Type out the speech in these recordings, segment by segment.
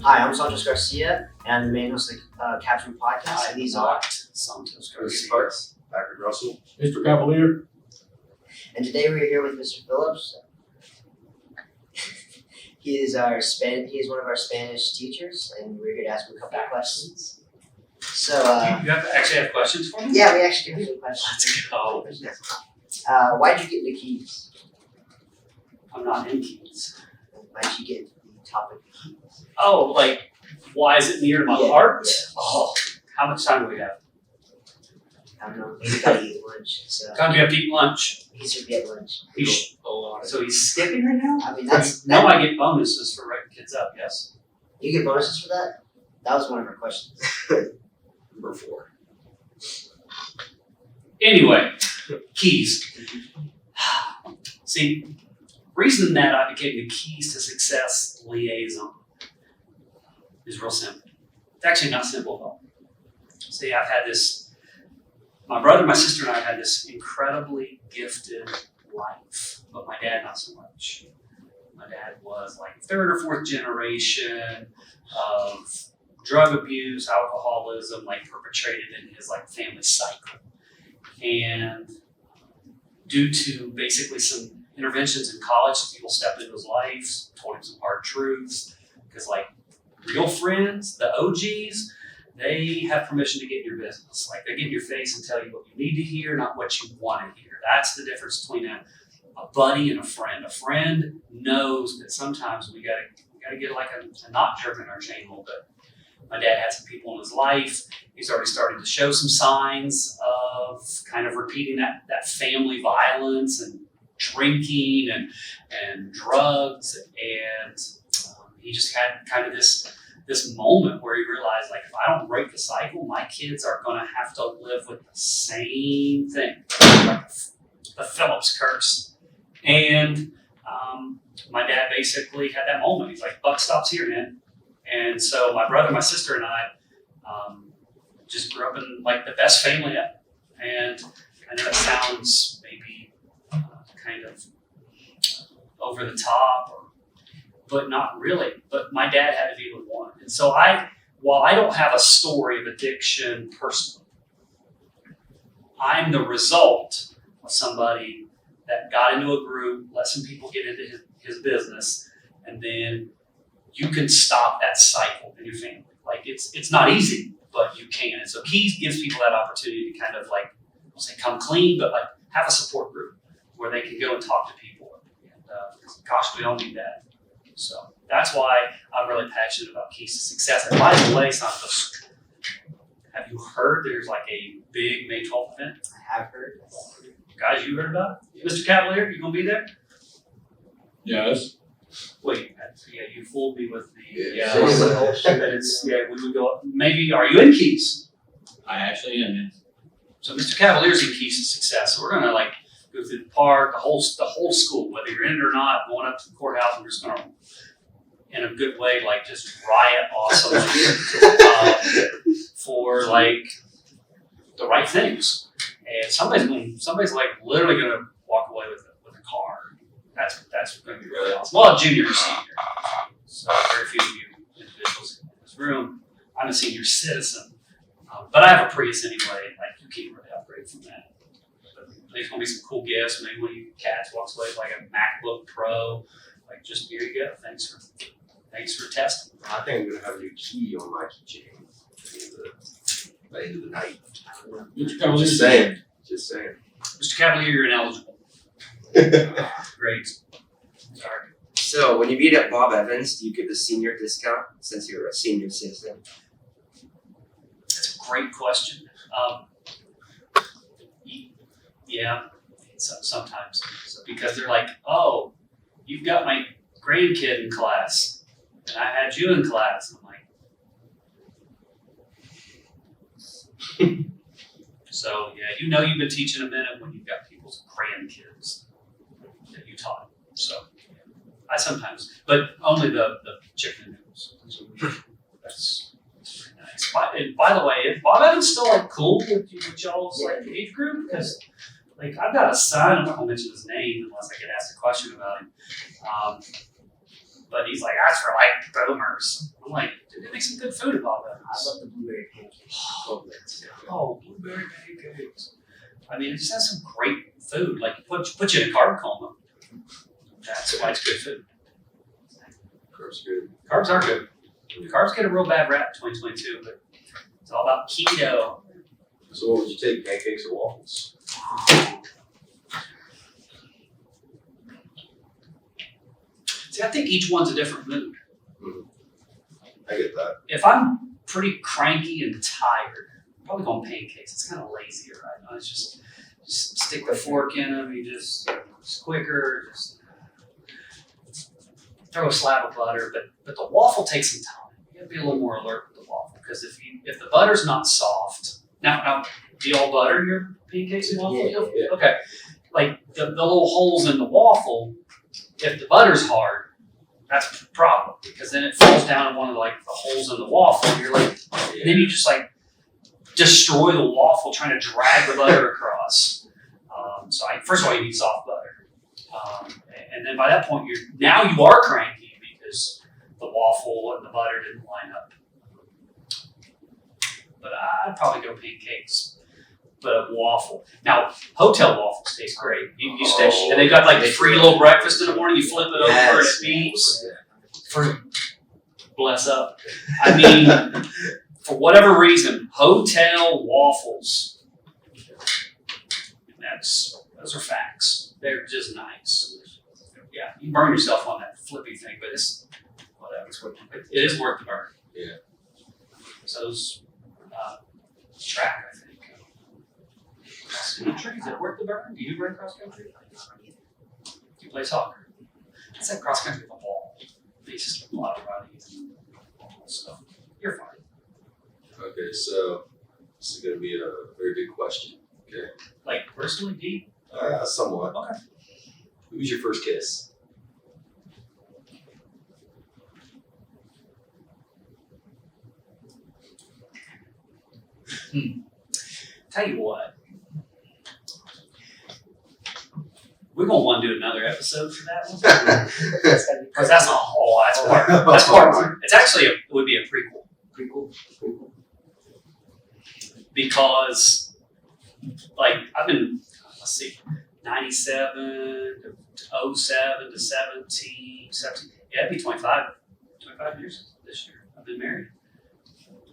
Hi, I'm Santos Garcia, and I'm the main host of the Captain Podcast. And these are Santos Garcia. Patrick Russell. Mr. Cavalier. And today we're here with Mr. Phillips. He is one of our Spanish teachers, and we're here to ask him a couple of questions. So, You actually have questions for me? yeah, we actually have some questions. Let's go. Why'd you get into Keys? I'm not in Keys. Why'd you get into the topic of Keys? Oh, like, why is it near to my Yeah, heart? yeah. Oh, how much time do we have? I don't know. Maybe gotta eat lunch. So Time do we have to eat lunch? he should be at lunch. So he's skipping right now? I mean, that's No, I get bonuses for writing kids up, yes. you get bonuses for that. That was one of our questions. Number 4. Anyway, Keys. See, reason that I became the Keys to Success liaison is real simple. It's actually not simple at all. See, I've had this, my brother, my sister, and I have had this incredibly gifted life, but my dad not so much. My dad was like 3rd or 4th generation of drug abuse, alcoholism, like perpetrated in his like family cycle. And due to basically some interventions in college, people stepped into his life, told him some hard truths, because like real friends, the OGs, they have permission to get in your business. Like they get in your face and tell you what you need to hear, not what you want to hear. That's the difference between a buddy and a friend. A friend knows that sometimes we gotta get like a knot jerk in our chain a little bit. My dad had some people in his life. He's already starting to show some signs of kind of repeating that family violence and drinking and drugs. And he just had kind of this moment where he realized, like, if I don't break the cycle, my kids are going to have to live with the same thing, like the Phillips curse. And my dad basically had that moment. He's like, buck stops here, man. And so my brother, my sister, and I just grew up in like the best family ever. And I know that sounds maybe kind of over the top, but not really. But my dad had to be with one. And so while I don't have a story of addiction personally, I'm the result of somebody that got into a group, let some people get into his business, and then you can stop that cycle in your family. Like it's not easy, but you can. And so Keys gives people that opportunity to kind of like, I'll say come clean, but like have a support group where they can go and talk to people. And gosh, we all need that. So that's why I'm really passionate about Keys to Success. And by the way, Santos, have you heard there's like a big May 12th event? I have heard. Guys, you heard about it? Mr. Cavalier, you gonna be there? Yes. Wait, yeah, you fooled me with the Yeah. that it's we would go. Maybe are you in Keys? I actually am. Yes. So Mr. Cavalier's in Keys to Success. So we're gonna like go through the park, the whole school, whether you're in it or not, going up to the courthouse, and we're just gonna, in a good way, like just riot awesomely for like the right things. And somebody's like literally gonna walk away with a car. That's going to be really awesome. Well, junior or senior. So very few of you individuals in this room. I'm a senior citizen, but I have a Prius anyway. Like you can't really upgrade from that. But there's going to be some cool gifts. Maybe one of you cats walks away with like a MacBook Pro. Like just here you go. Thanks for testing. I think I'm going to have a new key on my keychain by the end of the night. Mr. Cavalier. Just saying. Mr. Cavalier, you're ineligible. Great. Sorry. So, when you meet at Bob Evans, do you get the senior discount since you're a senior citizen? That's a great question. Yeah, sometimes. So, because they're like, oh, you've got my grandkid in class, and I had you in class. I'm like, so yeah, you've been teaching a minute when you've got people's grandkids that you taught. So I sometimes, but only the chicken noodles. That's pretty nice. By the way, is Bob Evans still like cool with y'all's like age group? Because like I've got a son. I'm not gonna mention his name unless I get asked a question about him. But he's like, that's for like boomers. I'm like, dude, they make some good food at Bob I Evans. love the blueberry pancakes. Oh, blueberry pancakes. I mean, it just has some great food. Like, put you in a carb coma. That's why it's good food. Carbs good. Carbs are good. Carbs get a real bad rap in 2022, but it's all about keto. So what would you take, pancakes or waffles? See, I think each one's a different mood. I get that. If I'm pretty cranky and tired, I'm probably going pancakes. It's kind of lazier, right? It's just stick the fork in them. It's quicker. Just throw a slab of butter, but the waffle takes some time. You gotta be a little more alert with the waffle because if the butter's not soft, now do you all butter your pancakes and waffles? Yeah. Okay, like the little holes in the waffle. If the butter's hard, that's a problem because then it falls down in one of the holes in the waffle. And you're like, and then you just like destroy the waffle trying to drag the butter across. First of all, you need soft butter, and then by that point, you are cranky because the waffle and the butter didn't line up. But I'd probably go pancakes, but a waffle. Now, hotel waffles taste great. You stay, and they got like the free little breakfast in the morning. You flip it over and it beeps. Bless up. I mean, for whatever reason, hotel waffles. Those are facts. They're just nice. Yeah, you burn yourself on that flippy thing, but it's whatever. It is worth the burn. Yeah. So those track, I think. Cross country, is it worth the burn? Do you run cross country? Do you play soccer? I said cross country with a ball. It's just a lot of running and stuff. You're fine. Okay, so this is gonna be a very big question. Okay. Like personally, Pete? Somewhat. Okay. Who was your first kiss? Tell you what. We're gonna want to do another episode for that one. Because that's a whole that's part. It's actually it would be a prequel. Prequel. Because like I've been 97 to 07 to 17. Yeah, it'd be 25 years this year. I've been married.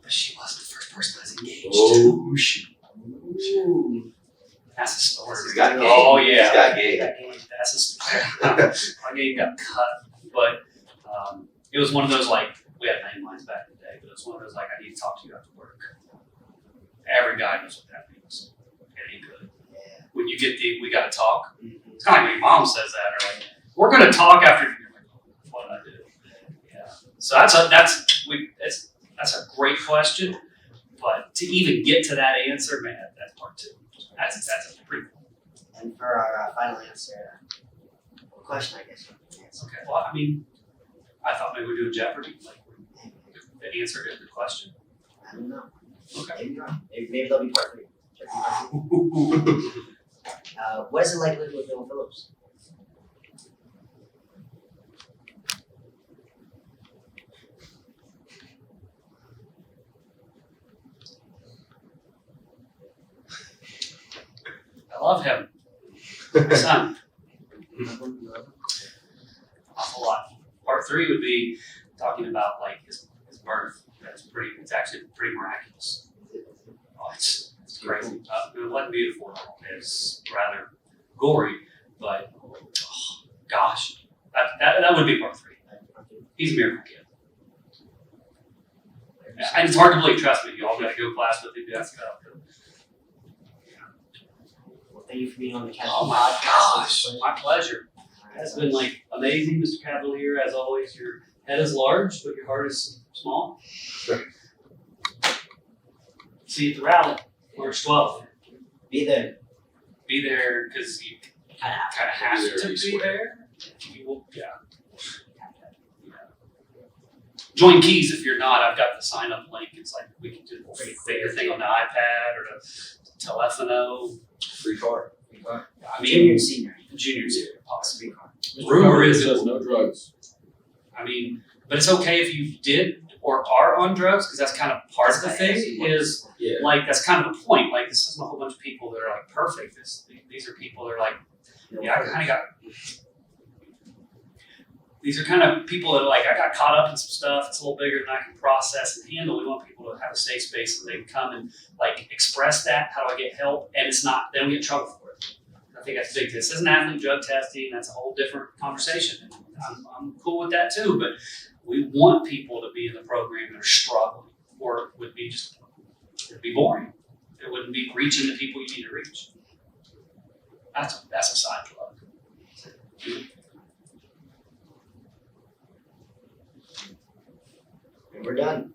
But she wasn't the first person I was engaged to. Oh shoot. Ooh. That's a story. He's got game. Oh yeah. He's got game. That's a story. My game got cut, but it was one of those like we had landlines back in the day, but it was one of those like I need to talk to you after work. Every guy knows what that means. It ain't good. Yeah. When you get we gotta talk. It's kind of like when your mom says that, or like we're gonna talk after. You're like, what did I do? Yeah. So that's a great question, but to even get to that answer, man, that's part two. That's a pretty cool. And for our final answer, question, I guess. Okay. Well, I mean, I thought maybe we're doing Jeopardy, like the answer to the question. I don't know. Okay. Maybe not. Maybe there'll be part three. What is it like living with Bill Phillips? I love him. My son. Awful lot. Part three would be talking about like his birth. It's actually pretty miraculous. Oh, it's crazy. It wasn't beautiful. It's rather gory, but gosh, that would be part three. He's a miracle kid. And it's hard to believe. Trust me, you all got to go class with him. That's about it. Well, thank you for being on the Captain Oh my gosh, my pleasure. It's been like amazing, Mr. Cavalier. As always, your head is large, but your heart is small. See you at the rally, March 12th. Be there. Be there because you kind of have to be there. You will, yeah. Join Keys if you're not. I've got the sign up link. It's like we can do the bigger thing on the iPad or the telephono. Free car. I mean, Junior and senior. Junior, possibly. Mr. Rumor Cavalier is says no drugs. I mean, but it's okay if you did or are on drugs, because that's kind of part of the thing, is Yeah. like, that's kind of the point. Like, this isn't a whole bunch of people that are like perfect. These are people that are like, yeah, I kind of got. These are kind of people that are like, I got caught up in some stuff. It's a little bigger than I can process and handle. We want people to have a safe space that they can come and like express that. How do I get help? And it's not, they don't get in trouble for it. I think that's big. This isn't athlete drug testing. That's a whole different conversation. I'm cool with that too. But we want people to be in the program that are struggling, or it would be just, it'd be boring. It wouldn't be reaching the people you need to reach. That's a side plug. And we're done.